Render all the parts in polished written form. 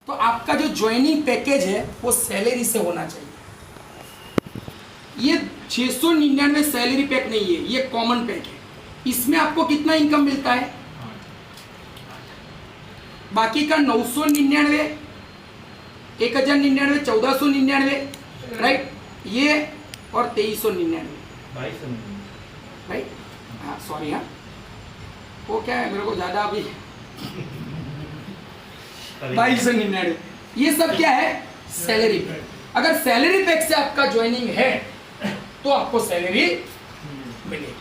तो आपका जो ज्वाइनिंग पैकेज है वो सैलरी से होना चाहिए। ये 699 सैलरी पैक नहीं है, ये कॉमन पैक है। इसमें आपको कितना इनकम मिलता है? बाकी का 999, 1099, 1499, राइट, ये और 2399, राइट। हाँ सॉरी, हाँ वो क्या है, मेरे को ज्यादा अभी 2299, ये सब क्या है? Salary pack. अगर सैलरी पैक से आपका ज्वाइनिंग है तो आपको सैलरी मिलेगी।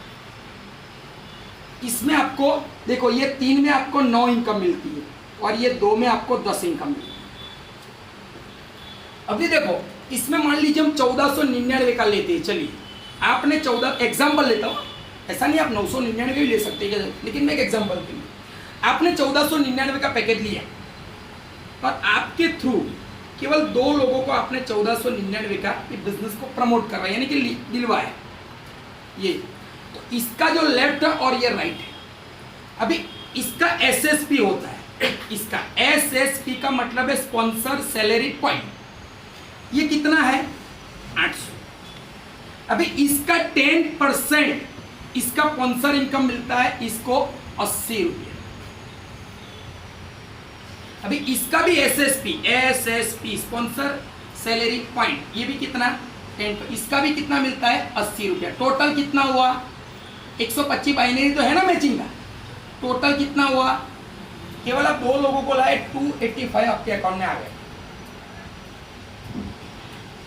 इसमें आपको देखो, ये 3 में आपको 9 इनकम मिलती है और ये 2 में आपको 10 इनकम मिलती है। अभी देखो, इसमें मान लीजिए हम 1499 का लेते हैं, चलिए आपने 14, एग्जाम्पल लेता हूँ, ऐसा नहीं आप 999 भी ले सकते हैं, लेकिन मैं एक एग्जाम्पल के लिए, आपने 1499 का पैकेज लिया और आपके थ्रू केवल 2 लोगों को आपने 1499 का ये बिजनेस को प्रमोट कर रहा है, यानी कि दिलवाया ये। तो इसका जो लेफ्ट है और ये राइट है, अभी इसका एसएसपी होता है। इसका एसएसपी का मतलब है स्पॉन्सर सैलरी पॉइंट, ये कितना है? 800। अभी इसका 10% इसका स्पॉन्सर इनकम मिलता है इसको 80 रुपये। अभी इसका भी एसएसपी स्पॉन्सर सैलरी पॉइंट, ये भी कितना? 10। इसका भी कितना मिलता है? 80 रुपया। टोटल कितना हुआ? 125 बाइनरी तो है ना मैचिंग का, टोटल कितना हुआ? केवल आप 2 लोगों को लाए, 285 आपके अकाउंट में आ गए।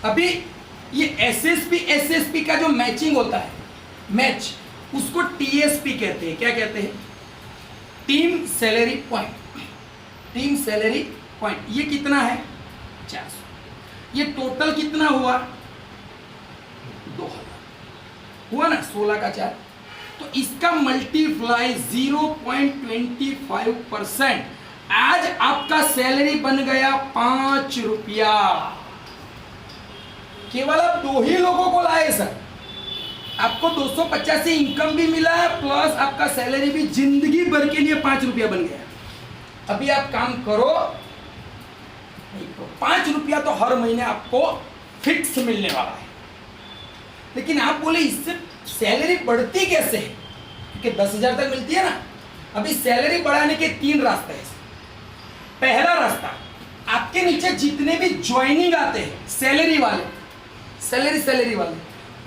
अभी ये एसएसपी का जो मैचिंग होता है, मैच, उसको टीएसपी कहते हैं। क्या कहते हैं? Team salary point. Team salary point ये कितना है? 400। ये टोटल कितना हुआ? 2000 हुआ ना, 16 का 4। तो इसका मल्टीप्लाई 0.25%, आज आपका सैलरी बन गया 5 रुपया। केवल आप 2 ही लोगों को लाए सर, आपको 285 इनकम भी मिला है, प्लस आपका सैलरी भी जिंदगी भर के लिए 5 रुपया बन गया। अभी आप काम करो, 5 रुपया तो हर महीने आपको फिक्स मिलने वाला है। लेकिन आप बोले इससे सैलरी बढ़ती कैसे है? क्योंकि 10,000 तक मिलती है ना। अभी सैलरी बढ़ाने के 3 रास्ते हैं। पहला रास्ता, आपके नीचे जितने भी ज्वाइनिंग आते हैं सैलरी वाले, सैलरी वाले,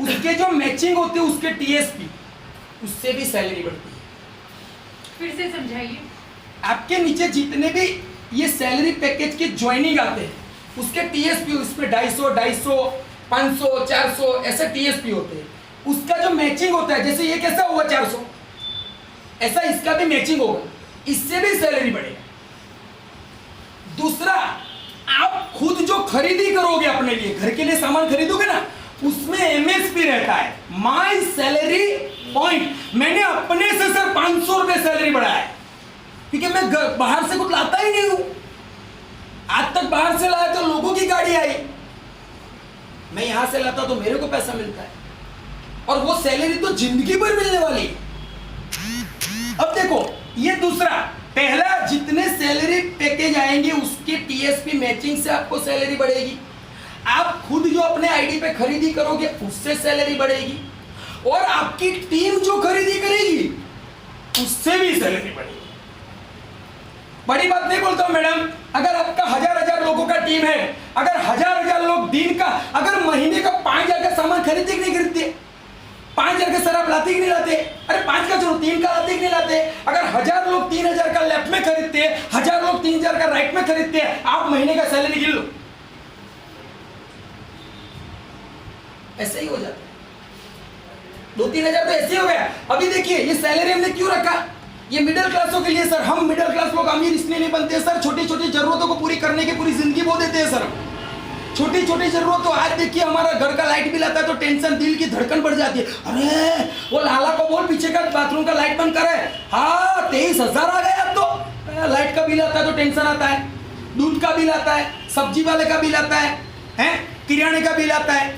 उसके जो मैचिंग होते हैं उसके टीएसपी, उससे भी सैलरी बढ़ती है। फिर से समझाइए। आपके नीचे जितने भी ये सैलरी पैकेज के ज्वाइनिंग आते हैं उसके टीएसपी, उसमें 250, 500, 400 ऐसे टीएसपी होते हैं। उसका जो मैचिंग होता है, जैसे ये कैसा हुआ 400, ऐसा इसका भी मैचिंग होगा, इससे भी सैलरी बढ़ेगा। दूसरा, आप खुद जो खरीदी करोगे अपने लिए, घर के लिए सामान खरीदोगे ना, उसमें एमएसपी रहता है, माई सैलरी पॉइंट। मैंने अपने से सर 500 रुपए सैलरी बढ़ाया है, क्योंकि मैं बाहर से कुछ लाता ही नहीं हूं। आज तक बाहर से लाया तो लोगों की गाड़ी आई, मैं यहां से लाता तो मेरे को पैसा मिलता है, और वो सैलरी तो जिंदगी भर मिलने वाली है। अब देखो, ये दूसरा, पहला, जितने सैलरी पैकेज आएंगे उसके टीएसपी मैचिंग से आपको सैलरी बढ़ेगी। आप खुद जो अपने आईडी पे खरीदी करोगे उससे सैलरी बढ़ेगी, और आपकी टीम जो खरीदी करेगी उससे भी सैलरी बढ़ेगी। बड़ी बात नहीं बोलता हूं मैडम, अगर आपका 1000 लोगों का टीम है, अगर 1000 लोग दिन का, अगर महीने का 5000 का सामान खरीदते कि नहीं खरीदते? 5000 का सर आप लाते कि नहीं लाते? अरे 5 का चलो 3 का लाते कि नहीं लाते? अगर 1000 लोग 3000 का लेफ्ट में खरीदते हैं, 1000 लोग 3000 का राइट में खरीदते हैं, आप महीने का सैलरी गिन लो, ऐसे ही हो जाता है। 2-3 हजार तो ऐसे ही हो गया। अभी देखिए, ये सैलरी हमने क्यों रखा? ये मिडिल क्लासों के लिए सर। हम मिडिल क्लास लोग अमीर इसलिए नहीं बनते सर, छोटी छोटी जरूरतों को पूरी करने की पूरी जिंदगी बो देते हैं सर। छोटी छोटी जरूरत, तो आज देखिए हमारा घर का लाइट बिल आता है तो टेंशन, दिल की धड़कन बढ़ जाती है। अरे वो लाला को बोल पीछे का बाथरूम का लाइट बंद करे। हाँ 23,000 आ गए अब तो। लाइट का बिल आता है तो टेंशन आता है, दूध का बिल आता है, सब्जी वाले का बिल आता है, किराने का बिल आता है,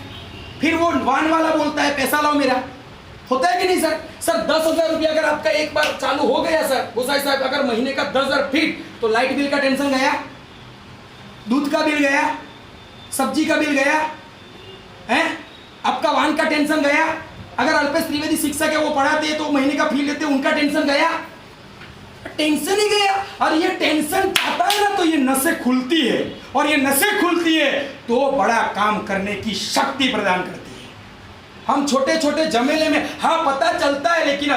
फिर वो वाहन वाला बोलता है पैसा लाओ मेरा। होता है कि नहीं सर? सर 10,000 रुपया अगर आपका एक बार चालू हो गया सर गोसाई साहब, अगर महीने का 10,000 फीट, तो लाइट बिल का टेंशन गया। दूध का बिल गया, सब्जी का बिल गया है, आपका वाहन का टेंशन गया। अगर अल्पेश त्रिवेदी शिक्षक है, वो पढ़ाते हैं तो महीने का फी लेते हैं, उनका टेंशन गया, टेंशन ही गया। और ये टेंशन आता है ना तो ये नसें खुलती है, और ये नसें खुलती है तो बड़ा काम करने की शक्ति प्रदान करती है। हम छोटे छोटे झमेले में हाँ पता चलता है, लेकिन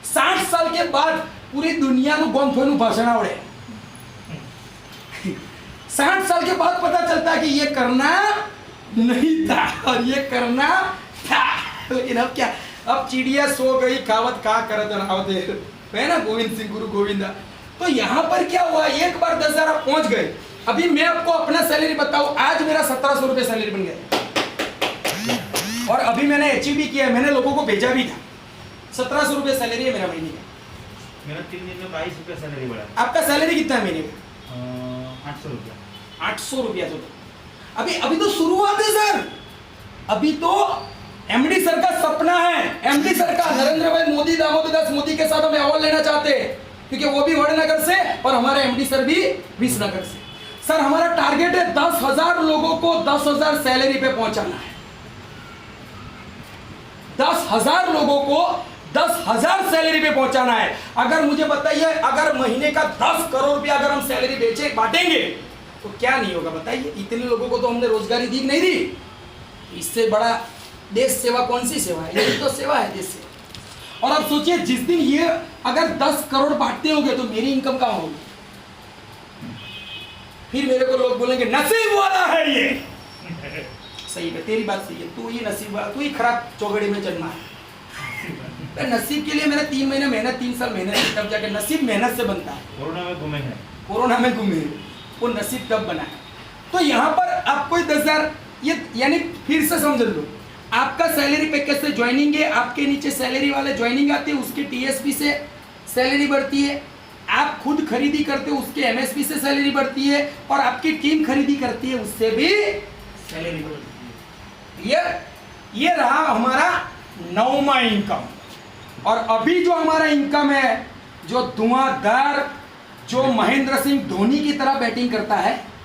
60 साल के बाद पूरी दुनिया को गम फेनु भाषण आवड़े। 60 साल के बाद पता चलता है कि ये करना नहीं था और ये करना था। लेकिन अब क्या, अब चिड़िया सो गई खावत का करत रावत है ना, गोविंद सिंह गुरु गोविंदा। तो यहाँ पर क्या हुआ, एक बार 10,000 आप पहुंच गए। अभी मैं आपको अपना सैलरी बताऊं, आज मेरा 1700 रुपये सैलरी बन गया और अभी मैंने अचीव भी किया, मैंने लोगों को भेजा भी था। 1700 रुपये सैलरी है मेरा महीने का। मेरा 3 दिन में 22 रुपया सैलरी बढ़ा। आपका सैलरी कितना है महीने का? 800 रुपया। 800 रुपया। तो अभी तो शुरुआत है सर। अभी तो एमडी सर का सपना है, एमडी सर का नरेंद्र भाई मोदी, दामोदर दास मोदी के साथ हम अवार्ड लेना चाहते हैं, क्योंकि वो भी वड़नगर से और हमारे एमडी सर भी विसनगर से। सर हमारा टारगेट है 10,000 लोगों को 10,000 सैलरी पे पहुंचाना है। 10,000 लोगों को 10,000 सैलरी पे पहुंचाना है। अगर मुझे बताइए, अगर महीने का 10 करोड़ रुपया अगर हम सैलरी बेचे बांटेंगे तो क्या नहीं होगा बताइए। इतने लोगों को तो हमने रोजगारी दी नहीं दी, इससे बड़ा देश सेवा कौन सी सेवा है? यही तो सेवा है, देश सेवा। और अब सोचिए, जिस दिन ये अगर 10 करोड़ बांटते होंगे तो मेरी इनकम कहाँ होगी? फिर मेरे को लोग बोलेंगे नसीब वाला है ये। सही है, तेरी बात सही है, तू ही नसीब वाला, तू ही खराब चौगड़ी में जन्मा है। नसीब के लिए मैंने 3 महीने मेहनत, 3 साल मेहनत की, तब जाके नसीब मेहनत से बनता है। कोरोना में घूमे हैं, कोरोना में घूमे, वो नसीब तब बना है। तो यहाँ पर आपको 10,000, ये यानी फिर से समझ लो, आपका सैलरी पैकेज से ज्वाइनिंग है, आपके नीचे सैलरी वाले ज्वाइनिंग आते हैं, उसके टीएसपी से सैलरी बढ़ती है, आप खुद खरीदी करते हो उसके एमएसपी से सैलरी बढ़ती है, और आपकी टीम खरीदी करती है उससे भी सैलरी बढ़ती है। ये रहा हमारा 9वां इनकम। और अभी जो हमारा इनकम है, जो धुआंधार, जो महेंद्र सिंह धोनी की तरह बैटिंग करता है,